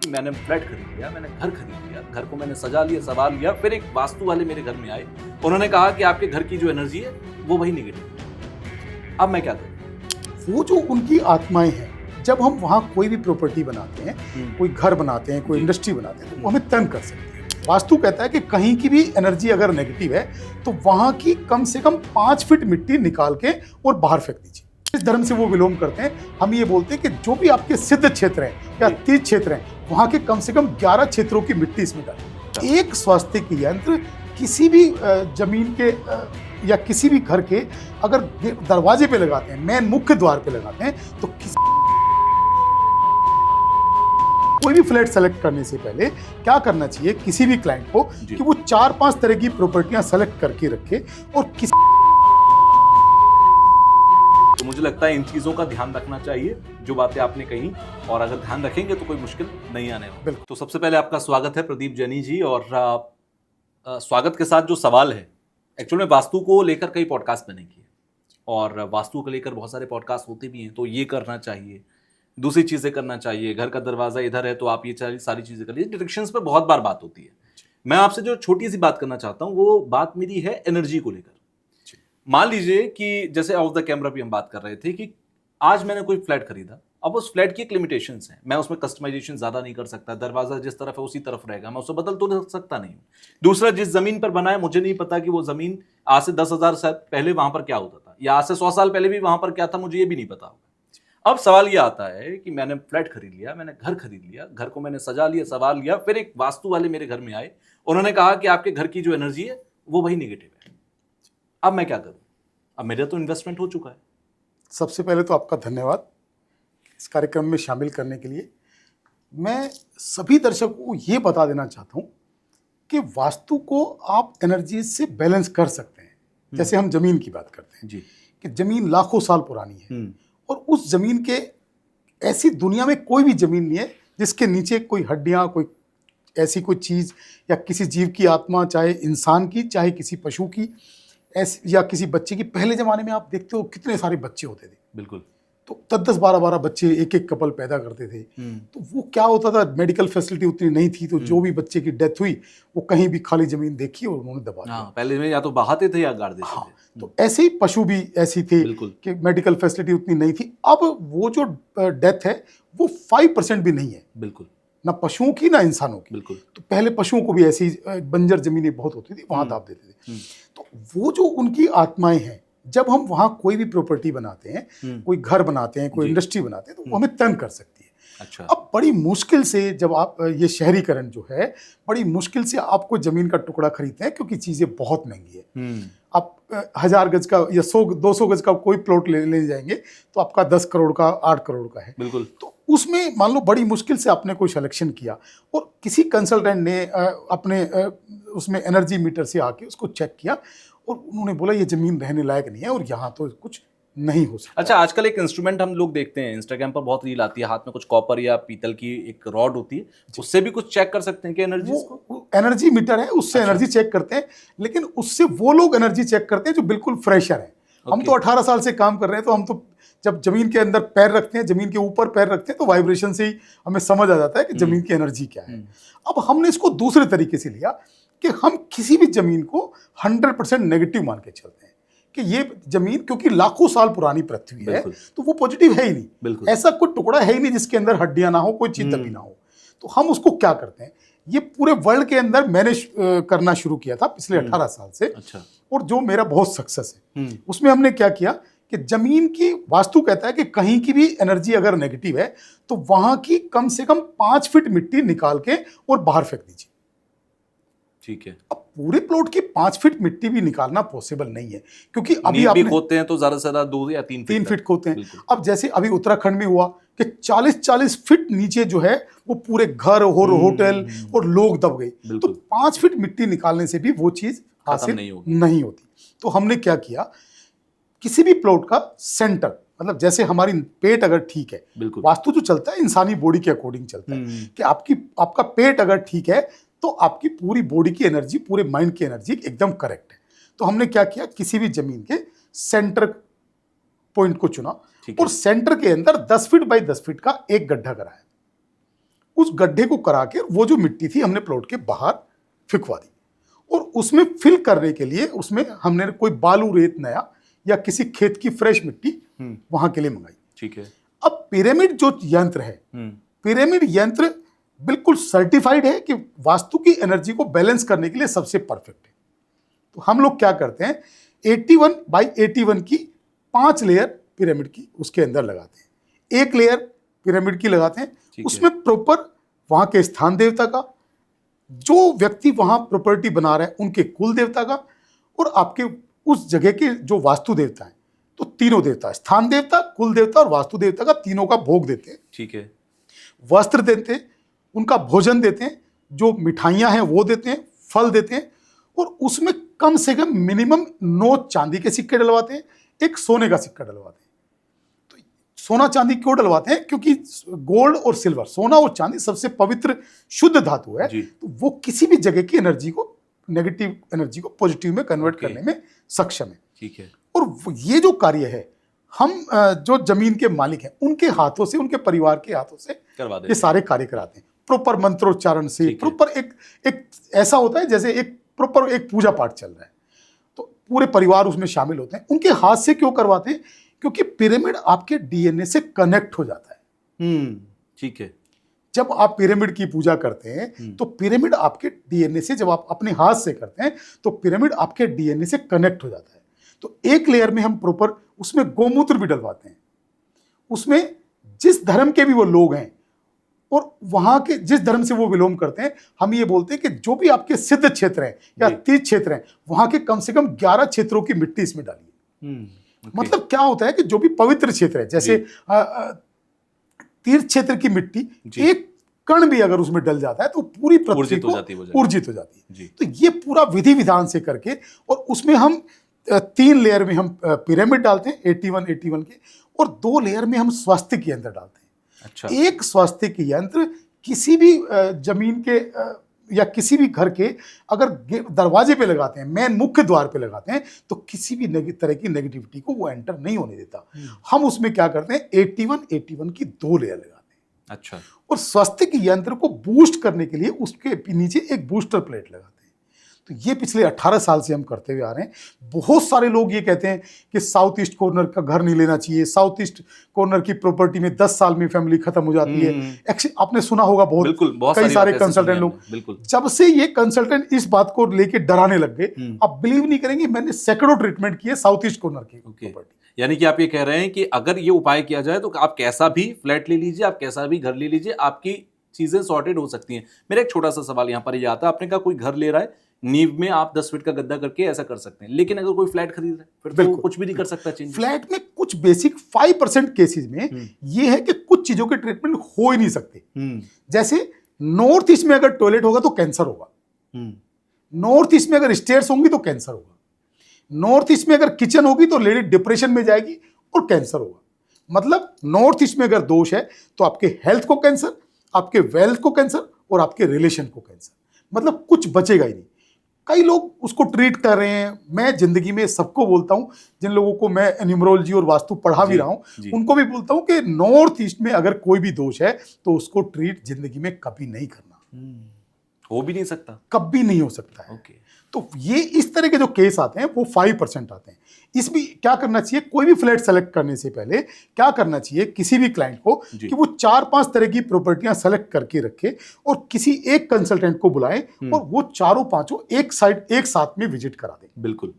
मैंने फ्लैट खरीद लिया, मैंने घर खरीद लिया, घर को मैंने सजा लिया, संवार लिया। फिर एक वास्तु वाले मेरे घर में आए, उन्होंने कहा कि आपके घर की जो एनर्जी है वो वही नेगेटिव है। अब मैं क्या करूं? वो जो उनकी आत्माएं हैं, जब हम वहाँ कोई भी प्रॉपर्टी बनाते हैं, कोई घर बनाते हैं, कोई इंडस्ट्री बनाते हैं, तो वो हमें तंग कर सकते हैं। वास्तु कहता है कि कहीं की भी एनर्जी अगर नेगेटिव है तो वहाँ की कम से कम 5 फीट मिट्टी निकाल के और बाहर फेंक दीजिए। इस धर्म से वो विलोम करते हैं। हम ये बोलते हैं कि जो भी आपके सिद्ध क्षेत्र हैं या तीर्थ क्षेत्र हैं, वहाँ के कम से कम 11 क्षेत्रों की मिट्टी इसमें डालें। एक स्वास्तिक यंत्र किसी भी जमीन के या किसी भी घर के अगर दरवाजे पे लगाते हैं, मेन मुख्य द्वार पे लगाते हैं, तो कोई भी फ्लैट सेलेक्ट करने से पहले क्या करना चाहिए किसी भी क्लाइंट को कि वो 4-5 तरह की प्रॉपर्टियां सेलेक्ट करके रखे और किसी। तो मुझे लगता है इन चीजों का ध्यान रखना चाहिए जो बातें आपने कही, और अगर ध्यान रखेंगे तो कोई मुश्किल नहीं आने वाली। तो सबसे पहले आपका स्वागत है प्रदीप जैनी जी, और स्वागत के साथ जो सवाल है, एक्चुअली में वास्तु को लेकर कई पॉडकास्ट मैंने किए और वास्तु को लेकर बहुत सारे पॉडकास्ट होते भी हैं। तो ये करना चाहिए, दूसरी चीजें करना चाहिए, घर का दरवाजा इधर है तो आप ये सारी चीजें कर लीजिए। डायरेक्शंस पे बहुत बार बात होती है। मैं आपसे जो छोटी सी बात करना चाहता हूँ वो बात मेरी है एनर्जी को लेकर। मान लीजिए कि जैसे ऑफ द कैमरा भी हम बात कर रहे थे कि आज मैंने कोई फ्लैट खरीदा, अब उस फ्लैट की एक लिमिटेशंस हैं, मैं उसमें कस्टमाइजेशन ज्यादा नहीं कर सकता, दरवाजा जिस तरफ है उसी तरफ रहेगा, मैं उसे बदल तो नहीं सकता नहीं। दूसरा, जिस जमीन पर बना है मुझे नहीं पता कि वो जमीन आज से 10,000 साल पहले वहां पर क्या होता था, या आज से 100 साल पहले भी वहां पर क्या था, मुझे ये भी नहीं पता होगा। अब सवाल ये आता है कि मैंने फ्लैट खरीद लिया, मैंने घर खरीद लिया, घर को मैंने सजा लिया, संवार लिया। फिर एक वास्तु वाले मेरे घर में आए, उन्होंने कहा कि आपके घर की जो एनर्जी है वो वही नेगेटिव है। अब मैं क्या करूं? अब मेरा तो इन्वेस्टमेंट हो चुका है। सबसे पहले तो आपका धन्यवाद इस कार्यक्रम में शामिल करने के लिए। मैं सभी दर्शकों को ये बता देना चाहता हूँ कि वास्तु को आप एनर्जी से बैलेंस कर सकते हैं। जैसे हम जमीन की बात करते हैं जी, कि जमीन लाखों साल पुरानी है और उस जमीन के ऐसी दुनिया में कोई भी जमीन नहीं है जिसके नीचे कोई हड्डियाँ, कोई ऐसी कोई चीज़ या किसी जीव की आत्मा, चाहे इंसान की चाहे किसी पशु की, ऐसी या किसी बच्चे की। पहले ज़माने में आप देखते हो कितने सारे बच्चे होते थे, बिल्कुल, तो 10-10, 12-12 बच्चे एक एक कपल पैदा करते थे। तो वो क्या होता था, मेडिकल फैसिलिटी उतनी नहीं थी, तो जो भी बच्चे की डेथ हुई वो कहीं भी खाली जमीन देखी और उन्होंने दबा दिया। पहले में या तो बहाते थे या गाड़ देते थे। तो ऐसे ही पशु भी ऐसी थे कि मेडिकल फैसिलिटी उतनी नहीं थी। अब वो जो डेथ है वो 5% भी नहीं है, बिल्कुल, ना पशुओं की ना इंसानों की। बिल्कुल। तो पहले पशुओं को भी ऐसी बंजर जमीनें बहुत होती थी, वहां दाब देते थे। तो वो जो उनकी आत्माएं हैं, जब हम वहाँ कोई भी प्रॉपर्टी बनाते हैं, कोई घर बनाते हैं, कोई इंडस्ट्री बनाते हैं, तो वो हमें तंग कर सकती है। अच्छा। अब बड़ी मुश्किल से जब आप ये शहरीकरण जो है, बड़ी मुश्किल से आपको जमीन का टुकड़ा खरीदते हैं क्योंकि चीजें बहुत महंगी है। आप 1000 गज का या 100-200 गज का कोई प्लॉट ले जाएंगे तो आपका 10 करोड़ का, 8 करोड़ का है। बिल्कुल। तो उसमें मान लो बड़ी मुश्किल से आपने कोई सिलेक्शन किया और किसी कंसल्टेंट ने अपने उसमें एनर्जी मीटर से आके उसको चेक किया और उन्होंने बोला ये जमीन रहने लायक नहीं है और यहाँ तो कुछ नहीं हो सकता। अच्छा, आजकल एक इंस्ट्रूमेंट हम लोग देखते हैं, इंस्टाग्राम पर बहुत रील आती है, हाथ में कुछ कॉपर या पीतल की एक रॉड होती है, उससे भी कुछ चेक कर सकते हैं कि एनर्जी को? एनर्जी मीटर है, उससे एनर्जी चेक करते हैं, लेकिन उससे वो लोग एनर्जी चेक करते हैं जो बिल्कुल फ्रेशर है। हम तो 18 साल से काम कर रहे हैं, तो हम तो जब जमीन के अंदर पैर रखते हैं, जमीन के ऊपर पैर रखते हैं, तो वाइब्रेशन से ही हमें समझ आ जाता है कि जमीन की एनर्जी क्या है। अब हमने इसको दूसरे तरीके से लिया कि हम किसी भी जमीन को 100% नेगेटिव मान के चलते हैं कि ये जमीन क्योंकि लाखों साल पुरानी पृथ्वी है तो वो पॉजिटिव है ही नहीं। ऐसा कोई टुकड़ा है ही नहीं जिसके अंदर हड्डियां ना हो, कोई चीज दबी ना हो। तो हम उसको क्या करते हैं, ये पूरे वर्ल्ड के अंदर मैंने करना शुरू किया था पिछले 18 साल से। अच्छा। और जो मेरा बहुत सक्सेस है उसमें हमने क्या किया कि जमीन की वास्तु कहता है कि कहीं की भी एनर्जी अगर नेगेटिव है तो वहां की कम से कम 5 फीट मिट्टी निकाल के और बाहर फेंक दीजिए। ठीक है। अब पूरे प्लॉट की 5 फीट मिट्टी भी निकालना पॉसिबल नहीं है क्योंकि अभी आप खोदते हैं तो ज्यादा से ज्यादा 2 या 3 फीट खोदते हैं। अब जैसे अभी उत्तराखंड में हुआ कि 40-40 फीट नीचे जो है वो पूरे घर और होटल और लोग दब गए। तो 5 फीट मिट्टी निकालने से भी वो चीज हासिल नहीं होती। तो हमने क्या किया, किसी भी प्लॉट का सेंटर, मतलब जैसे हमारी पेट अगर ठीक है, वास्तु जो चलता है इंसानी बॉडी के अकॉर्डिंग चलता है कि आपका पेट अगर ठीक है तो आपकी पूरी बॉडी की एनर्जी, पूरे माइंड की एनर्जी एकदम करेक्ट है। तो हमने क्या किया, किसी भी जमीन के सेंटर पॉइंट को चुना और सेंटर के अंदर 10 फीट बाई 10 फीट का एक गड्ढा कराया। उस गड्ढे को करा के वो जो मिट्टी थी हमने प्लॉट के बाहर फिकवा दी, और उसमें फिल करने के लिए उसमें हमने कोई बालू रेत नया या किसी खेत की फ्रेश मिट्टी वहां के लिए मंगाई। ठीक है। अब पिरामिड जो यंत्र है, पिरामिड यंत्र बिल्कुल सर्टिफाइड है कि वास्तु की एनर्जी को बैलेंस करने के लिए सबसे परफेक्ट है। तो हम लोग क्या करते हैं, 81/81 की 5 लेयर पिरामिड की उसके अंदर लगाते हैं। एक लेयर पिरामिड की लगाते हैं, उसमें प्रॉपर वहां के स्थान देवता का, जो व्यक्ति वहां प्रॉपर्टी बना रहा है उनके कुल देवता का, और आपके उस जगह के जो वास्तु देवता हैं, तो तीनों देवता, स्थान देवता, कुल देवता और वास्तु देवता का, तीनों का भोग देते हैं। ठीक है। वस्त्र देते हैं, उनका भोजन देते हैं, जो मिठाइयां हैं वो देते हैं, फल देते हैं, और उसमें कम से कम मिनिमम 9 चांदी के सिक्के डलवाते हैं, एक सोने का सिक्का डलवाते हैं। तो सोना चांदी क्यों डलवाते हैं? क्योंकि गोल्ड और सिल्वर, सोना और चांदी सबसे पवित्र शुद्ध धातु है, तो वो किसी भी जगह की एनर्जी को, नेगेटिव एनर्जी को पॉजिटिव में कन्वर्ट करने में सक्षम है। ठीक है। और ये जो कार्य है हम जो जमीन के मालिक हैं उनके हाथों से, उनके परिवार के हाथों से ये सारे कार्य कराते हैं, प्रॉपर मंत्रोच्चारण से, प्रॉपर एक ऐसा होता है जैसे एक प्रॉपर एक पूजा पाठ चल रहा है, तो पूरे परिवार उसमें शामिल होते हैं। उनके हाथ से क्यों करवाते हैं? क्योंकि पिरामिड आपके डीएनए से कनेक्ट हो जाता है। ठीक है। जब आप पिरामिड की पूजा करते हैं तो पिरामिड आपके डीएनए से, जब आप अपने हाथ से करते हैं तो पिरामिड आपके डीएनए से कनेक्ट हो जाता है। तो एक लेयर में हम प्रॉपर उसमें गोमूत्र भी डलवाते हैं, उसमें जिस धर्म के भी वो लोग हैं और वहां के जिस धर्म से वो बिलोंग करते हैं, हम ये बोलते हैं कि जो भी आपके सिद्ध क्षेत्र हैं या तीर्थ क्षेत्र हैं, वहां के कम से कम 11 क्षेत्रों की मिट्टी इसमें डालिए। मतलब क्या होता है कि जो भी पवित्र क्षेत्र है, जैसे तीर्थ क्षेत्र की मिट्टी, एक कण भी अगर उसमें डल जाता है तो पूरी पृथ्वी को ऊर्जित हो जाती है। तो ये पूरा विधि विधान से करके, और उसमें हम 3 लेयर में हम पिरामिड डालते हैं 81 के, और 2 लेयर में हम स्वास्तिक यंत्र डालते हैं। अच्छा। एक स्वास्तिक यंत्र किसी भी जमीन के या किसी भी घर के अगर दरवाजे पे लगाते हैं, मेन मुख्य द्वार पे लगाते हैं, तो किसी भी तरह की नेगेटिविटी को वो एंटर नहीं होने देता। हम उसमें क्या करते हैं, 81 की 2 लेयर लगाते हैं। अच्छा। और स्वास्तिक यंत्र को बूस्ट करने के लिए उसके नीचे एक बूस्टर प्लेट लगाते हैं। तो ये पिछले 18 साल से हम करते हुए आ रहे हैं। बहुत सारे लोग ये कहते हैं कि साउथ ईस्ट कॉर्नर का घर नहीं लेना चाहिए, साउथ ईस्ट कॉर्नर की प्रॉपर्टी में 10 साल में फैमिली खत्म हो जाती है। आपने सुना होगा बहुत कई सारे कंसल्टेंट लोग, जब से ये कंसल्टेंट इस बात को लेके डराने लग गए, आप बिलीव नहीं करेंगे, मैंने सैकड़ों ट्रीटमेंट किए साउथ ईस्ट कॉर्नर की प्रॉपर्टी। यानी कि आप ये कह रहे हैं कि अगर ये उपाय किया जाए तो आप कैसा भी फ्लैट ले लीजिए, आप कैसा भी घर ले लीजिए, आपकी चीजें सॉर्टेड हो सकती हैं। मेरा एक छोटा सा सवाल यहाँ पर ये आता है, आपने कहा कोई घर ले रहा है, नींव में आप 10 फीट का गद्दा करके ऐसा कर सकते हैं, लेकिन अगर कोई फ्लैट खरीद रहा है फिर तो कुछ भी नहीं कर सकता चेंज। फ्लैट में कुछ बेसिक 5% केसेस में ये है कि कुछ चीजों के ट्रीटमेंट हो ही नहीं सकते। जैसे नॉर्थ ईस्ट में अगर टॉयलेट होगा तो कैंसर होगा, नॉर्थ ईस्ट में अगर स्टेयर्स होंगी तो कैंसर होगा, नॉर्थ ईस्ट में अगर किचन होगी तो लेडी डिप्रेशन में जाएगी और कैंसर होगा। मतलब नॉर्थ ईस्ट में अगर दोष है तो आपके हेल्थ को कैंसर, आपके वेल्थ को कैंसर और आपके रिलेशन को कैंसर, मतलब कुछ बचेगा ही नहीं। कई लोग उसको ट्रीट कर रहे हैं। मैं जिंदगी में सबको बोलता हूं, जिन लोगों को मैं न्यूमरोलॉजी और वास्तु पढ़ा भी रहा हूं, उनको भी बोलता हूं कि नॉर्थ ईस्ट में अगर कोई भी दोष है तो उसको ट्रीट जिंदगी में कभी नहीं करना, हो भी नहीं सकता, कभी नहीं हो सकता है। तो ये इस तरह के जो केस आते हैं वो 5% आते हैं। इसमें क्या करना चाहिए, कोई भी फ्लैट सेलेक्ट करने से पहले क्या करना चाहिए किसी भी क्लाइंट को कि वो 4-5 तरह की प्रॉपर्टियां सेलेक्ट करके रखे और किसी एक कंसल्टेंट को बुलाएं और वो चारों पांचों एक साथ में विजिट करा दें। बिल्कुल।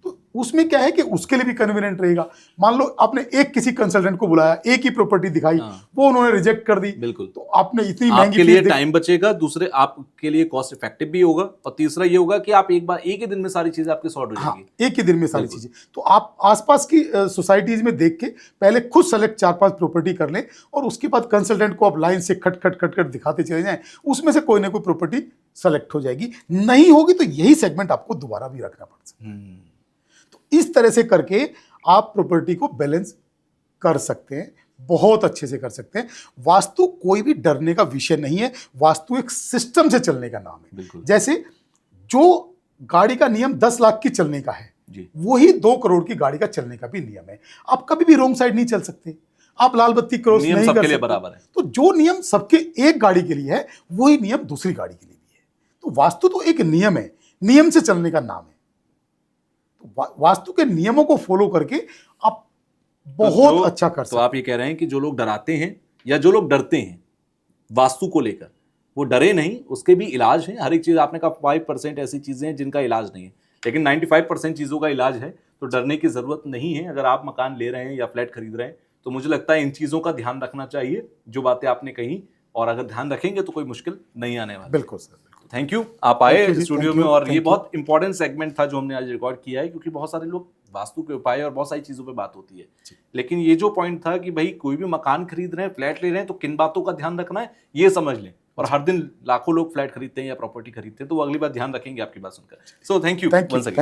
तो उसमें क्या है कि उसके लिए भी कन्वीनियंट रहेगा। मान लो आपने एक किसी कंसल्टेंट को बुलाया, एक ही प्रॉपर्टी दिखाई, वो उन्होंने रिजेक्ट कर दी, बिल्कुल, तो आपने इतनी महंगी, आपके लिए टाइम बचेगा, दूसरे आपके लिए कॉस्ट इफेक्टिव भी होगा, और तीसरा ये होगा कि आप एक ही दिन में सारी चीजें आपकी सॉर्ट हो जाएगी। एक ही दिन में सारी चीजें। तो आप आसपास की सोसाइटीज में देख के पहले खुद सेलेक्ट 4-5 प्रॉपर्टी कर लें और उसके बाद कंसल्टेंट को आप लाइन से खट दिखाते चले जाएं, उसमें से कोई ना कोई प्रॉपर्टी सेलेक्ट हो जाएगी। नहीं होगी तो यही सेगमेंट आपको दोबारा भी रखना पड़ सकता है। इस तरह से करके आप प्रॉपर्टी को बैलेंस कर सकते हैं, बहुत अच्छे से कर सकते हैं। वास्तु कोई भी डरने का विषय नहीं है, वास्तु एक सिस्टम से चलने का नाम है। जैसे जो गाड़ी का नियम 10 लाख की चलने का है, वही 2 करोड़ की गाड़ी का चलने का भी नियम है। आप कभी भी रॉन्ग साइड नहीं चल सकते। आप लाल बत्ती क्रॉस नियम नहीं सबके कर लिए सकते। बराबर है। तो जो नियम सबके एक गाड़ी के लिए है वही नियम दूसरी गाड़ी के लिए भी है। तो वास्तु तो एक नियम है, नियम से चलने का नाम है। तो वास्तु के नियमों को फॉलो करके आप बहुत अच्छा कर तो सकते। आप ये कह रहे हैं कि जो लोग डराते हैं या जो लोग डरते हैं वास्तु को लेकर, वो डरे नहीं, उसके भी इलाज है। हर एक चीज, आपने कहा 5% ऐसी चीजें हैं जिनका इलाज नहीं है, लेकिन 95% चीजों का इलाज है। तो डरने की जरूरत नहीं है। अगर आप मकान ले रहे हैं या फ्लैट खरीद रहे हैं तो मुझे लगता है इन चीजों का ध्यान रखना चाहिए, जो बातें आपने कही, और अगर ध्यान रखेंगे तो कोई मुश्किल नहीं आने वाली। बिल्कुल सर, बिल्कुल। थैंक यू, आप आए Thank you जी, स्टूडियो thank में, you, और ये thank you। बहुत इंपॉर्टेंट सेगमेंट था जो हमने आज रिकॉर्ड किया है, क्योंकि बहुत सारे लोग वास्तु के उपाय और बहुत सारी चीजों पे बात होती है, लेकिन ये जो पॉइंट था कि भाई कोई भी मकान खरीद रहे हैं, फ्लैट ले रहे हैं, तो किन बातों का ध्यान रखना है ये समझ लें। और हर दिन लाखों लोग फ्लैट खरीदते हैं या प्रॉपर्टी खरीदते हैं, तो वो अगली बार ध्यान रखेंगे आपकी बात सुनकर। So thank you once again.